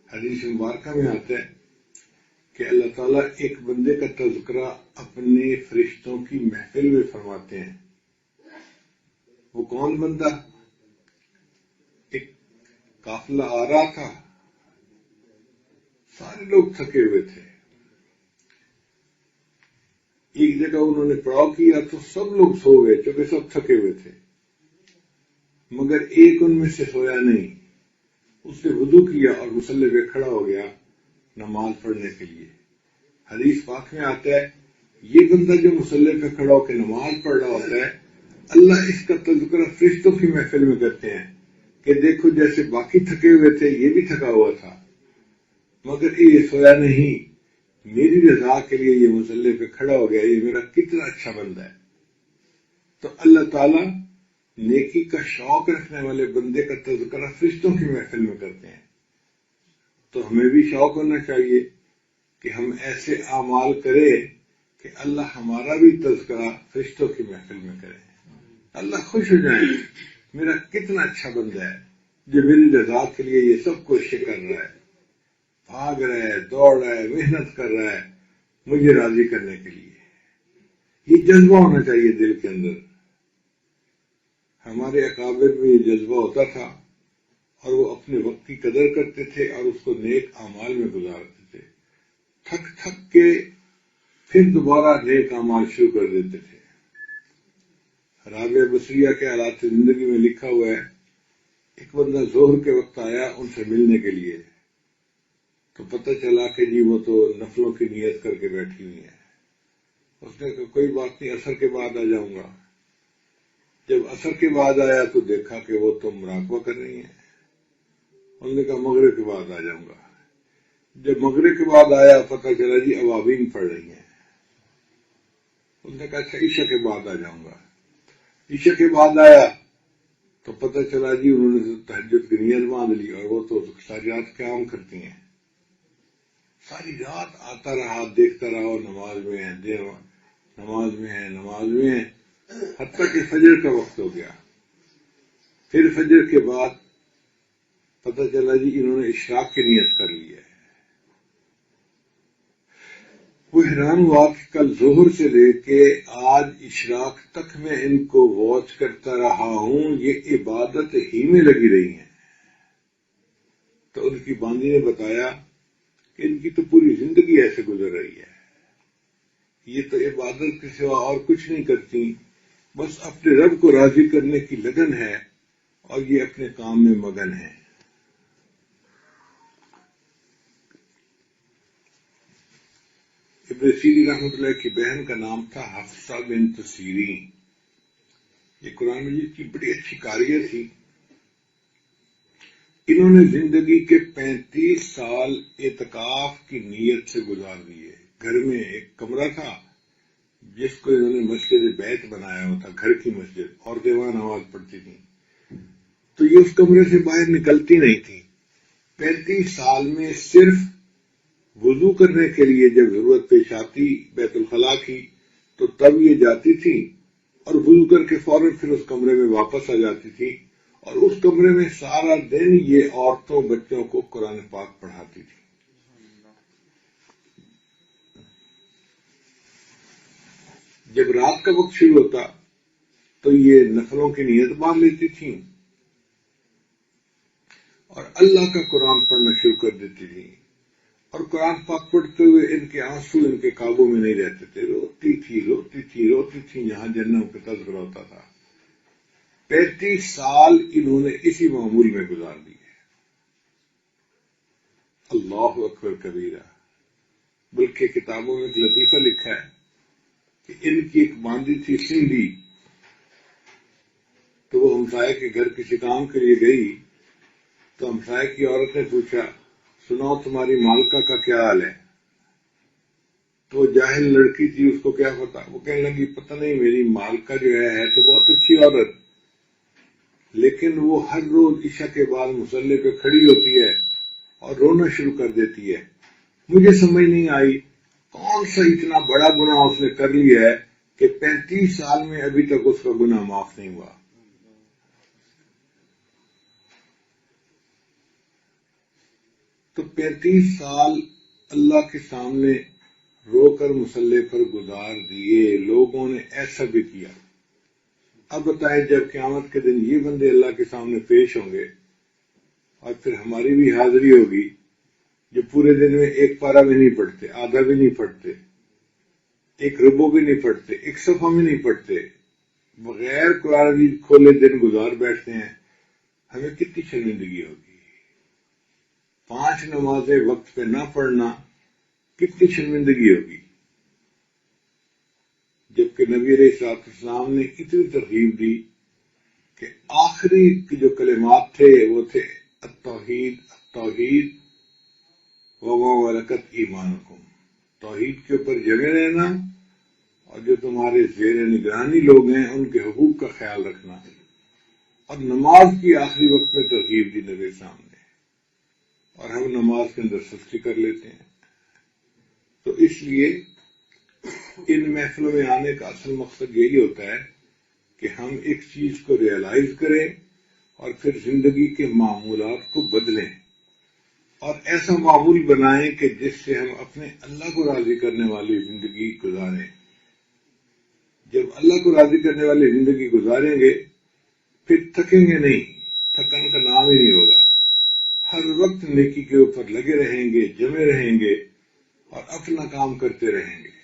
حدیث مبارکہ میں آتا ہے کہ اللہ تعالیٰ ایک بندے کا تذکرہ اپنے فرشتوں کی محفل میں فرماتے ہیں. وہ کون بندہ؟ ایک قافلہ آ رہا تھا، سارے لوگ تھکے ہوئے تھے. ایک جگہ انہوں نے پڑاؤ کیا تو سب لوگ سو گئے چونکہ سب تھکے ہوئے تھے، مگر ایک ان میں سے سویا نہیں. اس نے وضو کیا اور مصلی پہ کھڑا ہو گیا نماز پڑھنے کے لیے. حدیث پاک میں آتا ہے یہ بندہ جو مصلی پہ کھڑا ہو کے نماز پڑھ رہا ہوتا ہے، اللہ اس کا تذکرہ فرشتوں کی محفل میں کرتے ہیں کہ دیکھو جیسے باقی تھکے ہوئے تھے یہ بھی تھکا ہوا تھا، مگر یہ سویا نہیں، میری رضا کے لیے یہ مصلی پہ کھڑا ہو گیا، یہ میرا کتنا اچھا بندہ ہے. تو اللہ تعالیٰ نیکی کا شوق رکھنے والے بندے کا تذکرہ فرشتوں کی محفل میں کرتے ہیں. تو ہمیں بھی شوق ہونا چاہیے کہ ہم ایسے اعمال کریں کہ اللہ ہمارا بھی تذکرہ فرشتوں کی محفل میں کرے. اللہ خوش ہو جائیں میرا کتنا اچھا بندہ ہے جو میری رضا کے لیے یہ سب کوششیں کر رہا ہے، بھاگ رہا ہے، دوڑ رہا ہے، محنت کر رہا ہے مجھے راضی کرنے کے لیے. یہ جذبہ ہونا چاہیے دل کے اندر. ہمارے اکابر میں یہ جذبہ ہوتا تھا اور وہ اپنے وقت کی قدر کرتے تھے اور اس کو نیک اعمال میں گزارتے تھے. تھک تھک کے پھر دوبارہ نیک اعمال شروع کر دیتے تھے. رابعہ بصریہ کے حالات زندگی میں لکھا ہوا ہے ایک بندہ ظہر کے وقت آیا ان سے ملنے کے لیے، تو پتہ چلا کہ جی وہ تو نفلوں کی نیت کر کے بیٹھی ہوئی ہیں. اس نے کہا کوئی بات نہیں، عصر کے بعد آ جاؤں گا. جب عصر کے بعد آیا تو دیکھا کہ وہ تو مراقبہ کر رہی ہیں. انہوں نے کہا مغرب کے بعد آ جاؤں گا. جب مغرب کے بعد آیا پتہ چلا جی اوابین پڑھ رہی ہیں. انہوں نے کہا اچھا عشاء کے بعد آ جاؤں گا. عشاء کے بعد آیا تو پتہ چلا جی انہوں نے تہجد کی نیت باندھ لی اور وہ تو ساری رات قیام کرتی ہیں. ساری رات آتا رہا، دیکھتا رہا اور نماز میں ہے، نماز میں ہے، نماز میں ہے، حتیٰ کہ فجر کا وقت ہو گیا. پھر فجر کے بعد پتہ چلا جی انہوں نے اشراق کی نیت کر لی ہے. وہ حیران ہوا کہ کل ظہر سے لے کے آج اشراق تک میں ان کو واچ کرتا رہا ہوں، یہ عبادت ہی میں لگی رہی ہیں. تو ان کی باندی نے بتایا کہ ان کی تو پوری زندگی ایسے گزر رہی ہے، یہ تو عبادت کے سوا اور کچھ نہیں کرتی، بس اپنے رب کو راضی کرنے کی لگن ہے اور یہ اپنے کام میں مگن ہے. ابن سیرین رحمۃ اللہ کی بہن کا نام تھا حفصہ بنت سیرین. یہ قرآن مجید کی بڑی اچھی قاریہ تھی. انہوں نے زندگی کے 35 سال اعتکاف کی نیت سے گزار دیے. گھر میں ایک کمرہ تھا جس کو انہوں نے مسجد بیت بنایا ہوا تھا، گھر کی مسجد، اور دیوان نماز پڑھتی تھی. تو یہ اس کمرے سے باہر نکلتی نہیں تھی. 35 سال میں صرف وضو کرنے کے لیے جب ضرورت پیش آتی بیت الخلاء کی تو تب یہ جاتی تھی اور وضو کر کے فوراً پھر اس کمرے میں واپس آ جاتی تھی، اور اس کمرے میں سارا دن یہ عورتوں بچوں کو قرآن پاک پڑھاتی تھی. جب رات کا وقت شروع ہوتا تو یہ نفلوں کی نیت باندھ لیتی تھیں اور اللہ کا قرآن پڑھنا شروع کر دیتی تھی. اور قرآن پاک پڑھتے ہوئے ان کے آنسو ان کے قابو میں نہیں رہتے تھے. روتی تھی روتی تھی روتی تھی، یہاں جنم کا تذکرہ ہوتا تھا. 35 سال انہوں نے اسی معمول میں گزار دیے. اللہ اکبر کبیرہ. بلکہ کتابوں میں ایک لطیفہ لکھا ہے کہ ان کی ایک باندی تھی سندھی، تو وہ ہمسائے کے گھر کسی کام کے لیے گئی تو ہمسائے کی عورت نے پوچھا سناؤ تمہاری مالکہ کا کیا حال ہے؟ تو جاہل لڑکی تھی، اس کو کیا پتا. وہ کہنے لگی پتہ نہیں، میری مالکہ جو ہے تو بہت اچھی عورت، لیکن وہ ہر روز عشاء کے بعد مصلی پہ کھڑی ہوتی ہے اور رونا شروع کر دیتی ہے. مجھے سمجھ نہیں آئی کون سا اتنا بڑا گناہ اس نے کر لیا ہے کہ 35 سال میں ابھی تک اس کا گناہ معاف نہیں ہوا. تو 35 سال اللہ کے سامنے رو کر مسلح پر گزار دیے، لوگوں نے ایسا بھی کیا۔ اب بتائیں جب قیامت کے دن یہ بندے اللہ کے سامنے پیش ہوں گے اور پھر ہماری بھی حاضری ہوگی، جو پورے دن میں ایک پارہ بھی نہیں پڑھتے، آدھا بھی نہیں پڑھتے، ایک ربو بھی نہیں پڑھتے، ایک صفحہ بھی نہیں پڑھتے، بغیر قرآن عزیز کھولے دن گزار بیٹھتے ہیں، ہمیں کتنی شرمندگی ہوگی۔ 5 نمازیں وقت پہ نہ پڑھنا کتنی شرمندگی ہوگی، جبکہ نبی علیہ السلام نے اتنی ترغیب دی کہ آخری کے جو کلمات تھے وہ تھے التوحید التوحید وما ملکت ایمانکم، توحید کے اوپر جمے رہنا اور جو تمہارے زیر نگرانی لوگ ہیں ان کے حقوق کا خیال رکھنا، اور نماز کی آخری وقت میں ترغیب دی نبی السلام نے، اور ہم نماز کے اندر سستی کر لیتے ہیں۔ تو اس لیے ان محفلوں میں آنے کا اصل مقصد یہی ہوتا ہے کہ ہم ایک چیز کو ریئلائز کریں اور پھر زندگی کے معمولات کو بدلیں اور ایسا معمول بنائیں کہ جس سے ہم اپنے اللہ کو راضی کرنے والی زندگی گزاریں۔ جب اللہ کو راضی کرنے والی زندگی گزاریں گے پھر تھکیں گے نہیں، تھکن کا نام ہی نہیں ہوگا، ہر وقت نیکی کے اوپر لگے رہیں گے، جمے رہیں گے اور اپنا کام کرتے رہیں گے۔